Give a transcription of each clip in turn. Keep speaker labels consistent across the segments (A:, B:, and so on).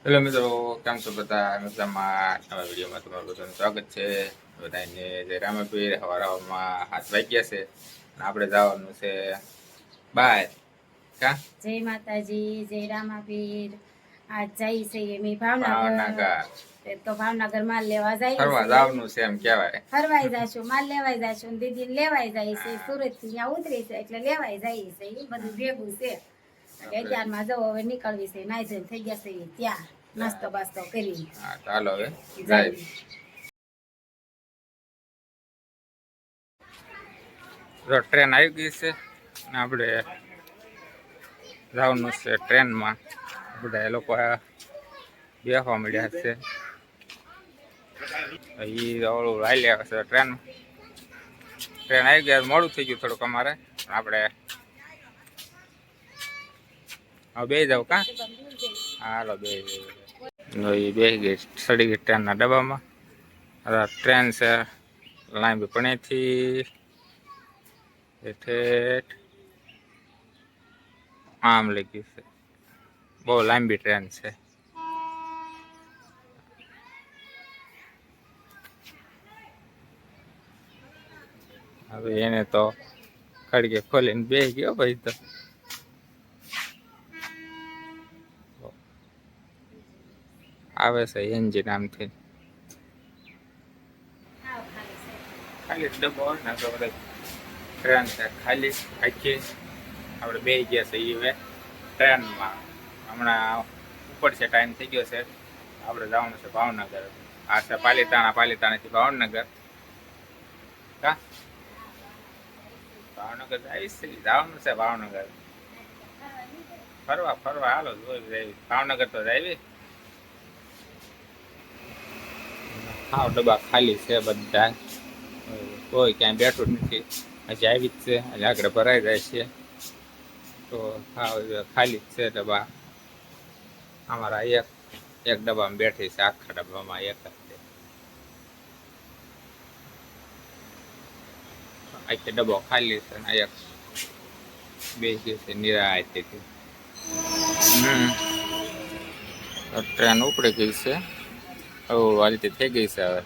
A: Hello મિત્રો, કેમ છો બધા? મજામાં? નવા વિડીયોમાં તમારું બધાનું સ્વાગત છે. બધાને જય રામાપીર. હવારમાં 7 વાગ્યા છે અને આપણે જવાનું છે બહાર. કા
B: જય માતાજી, જય રામાપીર. આજ જાય છે એમ ભાવનગર. તો ભાવનગર માલ લેવા જાય
A: ફરવા જવાનું છે એમ કહેવાય.
B: ફરવાઈ જાશું, માલ લેવાઈ જાશું, દીદી લેવાઈ જાય છે. સુરત થી ત્યાં ઉતરી છે એટલે લેવાઈ જાય છે. એ બધું ભેગું છે. 11 જવો હવે નીકળવી છે. નાઈ ધોઈને થઈ ગયા છે ત્યાં નાસ્તો બાસ્તો કરી.
A: હા, ચાલો હવે જાય. ટ્રેન આવી ગઈ છે અને આપણે જવાનું છે ટ્રેનમાં. બધા એ લોકો બેસવા મળ્યા છે. એ ઓલું લઈ લે છે ટ્રેન આવી ગયા. મોડું થઈ ગયું થોડુંક અમારે. આપણે હવે બે જાવ કા. હાલો બે ગઈ સડી ગઈ ટ્રેનના ડબ્બામાં. ટ્રેન છે લાંબી પણેથી ઠેઠ આમ લઈ છે. બહુ લાંબી ટ્રેન છે. હવે એને તો ખડકે ખોલીને બેસી ગયો ભાઈ. તો આવે છે એન્જિન આમથી ખાલી ડબ્બો ને તો ટ્રેન છે ખાલી આખી. આપણે બે ગયા છે એ ટ્રેનમાં. હમણાં ઉપર છે, ટાઈમ થઈ ગયો છે. આપણે જવાનું છે ભાવનગર. આ છે પાલીતાણાથી ભાવનગર. કા ભાવનગર જવાનું છે. ભાવનગર ફરવા હાલો જોઈ. ભાવનગર તો જાય. હા, ડબ્બા ખાલી છે બધા. કોઈ ક્યાંય બેઠું નથી. હજી આવી જ છે. હજી આગળ ભરાઈ જાય છે. તો હા, ખાલી જ છે ડબ્બા. અમારા એક ડબ્બામાં બેઠી છે. આખા ડબ્બામાં એક જ છે. આખી ડબ્બો ખાલી છે. એક બે છે નિરાયતી. ટ્રેન ઉપડી ગઈ છે. હાલતી થઈ ગઈ છે હવે.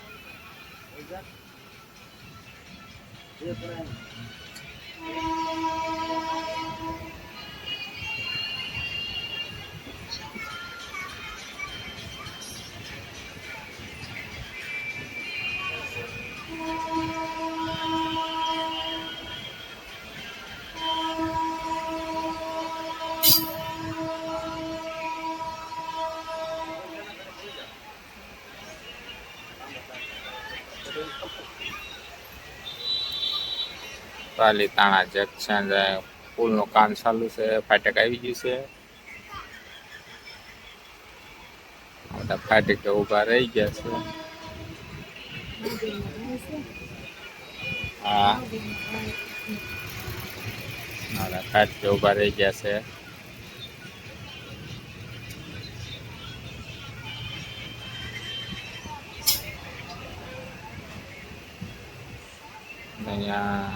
A: પાલીતાણા જંકશન પુલનું કામ ચાલુ છે. ફાટક આવી ગયું છે. બધા ફાટકે ઉભા રહી ગયા છે. હા, ફાટકે ઉભા રહી ગયા છે. અહીંયા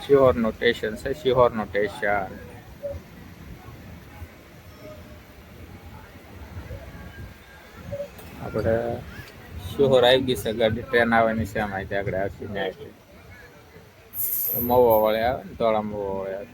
A: શિહોરનું સ્ટેશન છે. શિહોરનું સ્ટેશન. આપણે શિહોર આવી ગઈ છે ગાડી. ટ્રેન આવવાની છે. આમાં આગળ આવશે ત્યાં મવા વાળે આવે ને, ધોળા મવા વાળે આવે.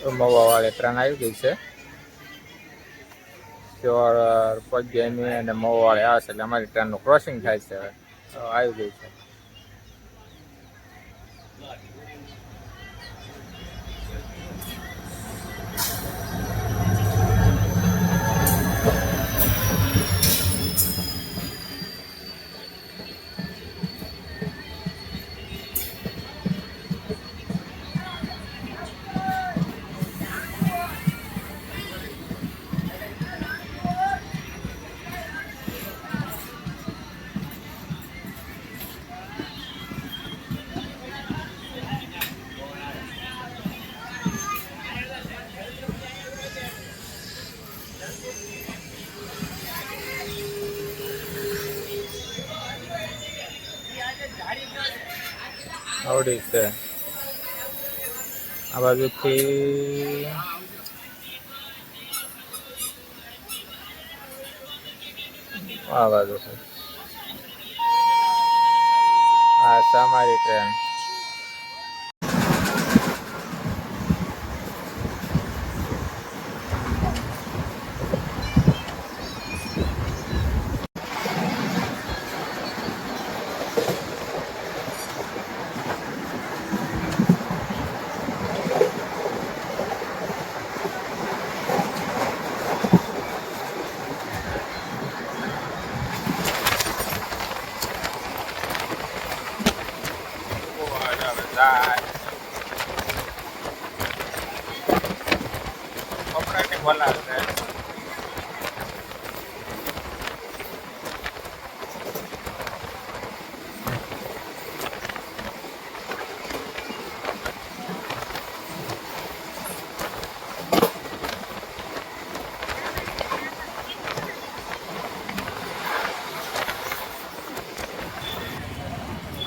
A: મવાવાળી ટ્રેન આવી ગઈ છે. ચોર પગેની અને મવાવાળી આવે છે એટલે અમારી ટ્રેનનું ક્રોસિંગ થાય છે. હવે આવી ગઈ છે. આવડી છે આ બાજુથી આ બાજુ છે આ છે અમારી ટ્રેન. કપડાની બોલાવે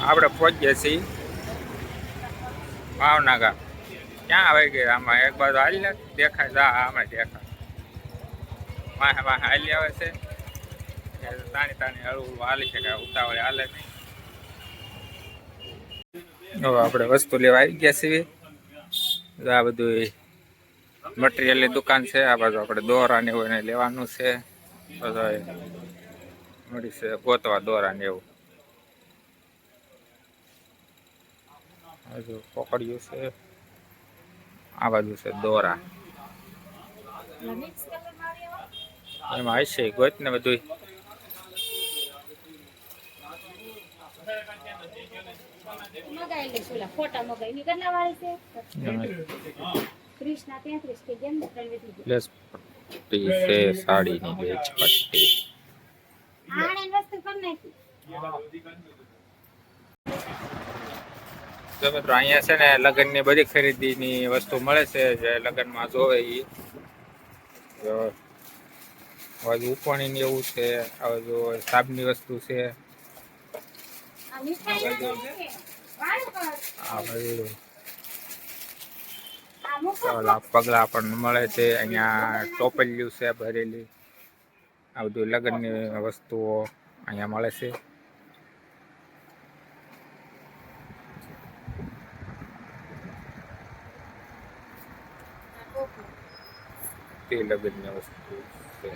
A: આપણે પહોંચીએ છીએ ભાવનગર. ક્યાં આવી ગઈ આમાં એક બાજુ હાલી દેખાય જા આમાં દેખાય વાહે વાહે હાલી આવે છે. તાણી તાણી હળવું હાલી છે કે ઉતાવળે હાલે નહીં. હવે આપણે વસ્તુ લેવા આવી ગયા છીએ. આ બધું મટીરિયલની દુકાન છે. આ બાજુ આપણે દોરા ને એવું એને લેવાનું છે. બધા મળી છે ગોતવા દોરા ને એવું. હજુ પકડ્યું છે. આ બાજુ છે દોરા એમાં હશે ગોત ને બધું. છે સાડીની બેચ પટ્ટી. મિત્રો અહીંયા છે ને લગ્નની બધી ખરીદીની વસ્તુ મળે છે. જે લગ્નમાં જોવે એ બાજુ ઉપવાણીની એવું છે. આ બાજુ સાબની વસ્તુ છે. પગલા પણ મળે છે. અહીંયા ટોપલિયું છે ભરેલી. આ બધું લગ્નની વસ્તુઓ અહીંયા મળે છે. તે લગ્નની વસ્તુ છે.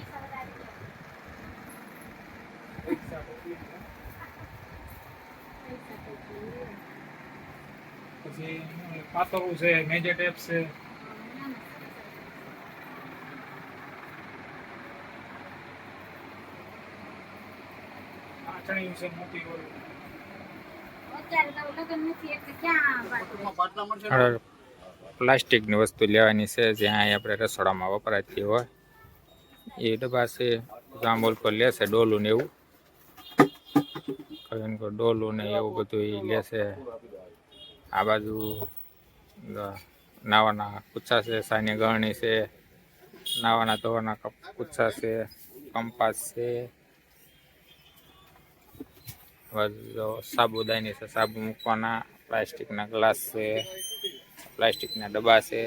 C: પછી પાતળું છે, મેજર ટેપ છે. આચણી છે મોટી હોય.
A: પ્લાસ્ટિકની વસ્તુ લેવાની છે. જ્યાં આપણે રસોડામાં વપરાતી હોય એ ડબ્બા છે. જાંબોલ પર લેશે ડોલું ને એવું. ડોલું ને એવું બધું એ લેશે. આ બાજુ નાવાના કુચ્છા છે. સાની ગરણી છે. નાવાના ધોવાના કુચ્છા છે. કંપાસ છે. સાબુદાની છે. સાબુ મૂકવાના. પ્લાસ્ટિકના ગ્લાસ છે. પ્લાસ્ટિકના ડબ્બા છે.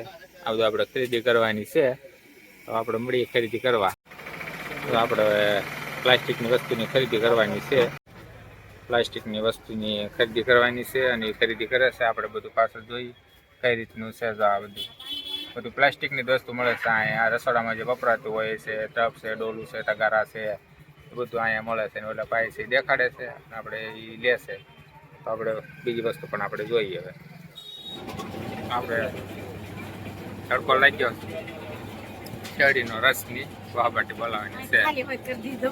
A: આ બધું આપણે ખરીદી કરવાની છે. તો આપણે મળીએ ખરીદી કરવા. તો આપણે પ્લાસ્ટિકની વસ્તુની ખરીદી કરવાની છે. પ્લાસ્ટિકની વસ્તુની ખરીદી કરવાની છે અને એ ખરીદી કરે છે. આપણે બધું પાછળ જોઈ કઈ રીતનું છે. આ બધું બધું પ્લાસ્ટિકની જ વસ્તુ મળે છે અહીંયા. આ રસોડામાં જે વપરાતું હોય છે, ટપ છે, ડોલું છે, તગારા છે, એ બધું અહીંયા મળે છે. ને ઓલા ભાઈ છે દેખાડે છે અને આપણે એ લેશે. તો આપણે બીજી વસ્તુ પણ આપણે જોઈએ. હવે આપણે તડકો લાગ્યો, શેરડીનો રસની વાહબાટી બોલાવવાની છે.
B: ખાલી હોય કરી દીધો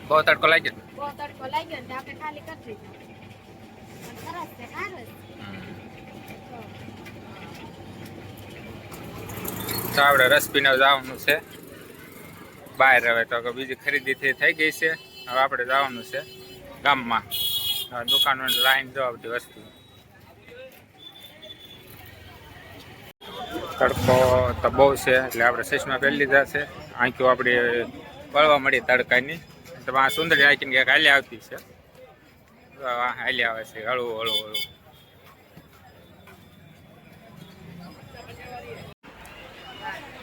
A: બહુ તડકો લાગ્યો.
B: બહુ તડકો લાગ્યો ને તો આપણે ખાલી કરી દીધો. સરસ છે, સારું છે.
A: તો આપણે રસ પીને જવાનું છે બહાર. હવે તો બીજી ખરીદી થઈ ગઈ છે. હવે આપણે જવાનું છે ગામમાં. દુકાનો લાઈન જો બધી વસ્તુ. તડકો તો બહુ છે એટલે આપણે ચશ્મા પહેરી લીધા છે. આંખો આપણી બળવા મળી તડકાની. તો આ સુંદરી આંખીને ક્યાંક હાલી આવતી છે. હાલી આવે છે હળવું હળવું હળવું.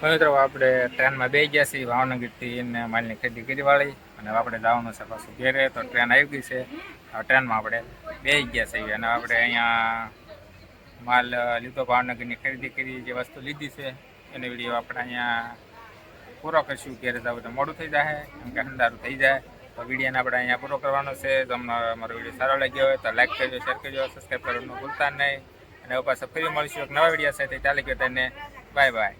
A: મિત્રો આપણે ટ્રેનમાં બેસી ગયા છીએ ભાવનગરથી ને માલની ખરીદી કરી વાળી. અને આપણે જવાનું છે પાછું ઘેરે. તો ટ્રેન આવી ગઈ છે. ટ્રેનમાં આપણે બેસી ગયા છીએ અને આપણે અહીંયા માલ લીધો, ભાવનગરની ખરીદી કરી, જે વસ્તુ લીધી છે એનો વિડીયો આપણે અહીંયા પૂરો કરીશું. ઘેરે જવું તો મોડું થઈ જાય કેમ કે અંધારું થઈ જાય. તો વિડીયોને આપણે અહીંયા પૂરો કરવાનો છે. તમને અમારો વિડીયો સારો લાગ્યો હોય તો લાઈક કરજો, શેર કરજો, સબસ્ક્રાઈબ કરવાનું ભૂલતા નહીં. અને હવે પાછા ફરી મળીશું એક નવા વિડીયો સાથે. ચાલે ગયો તેને બાય બાય.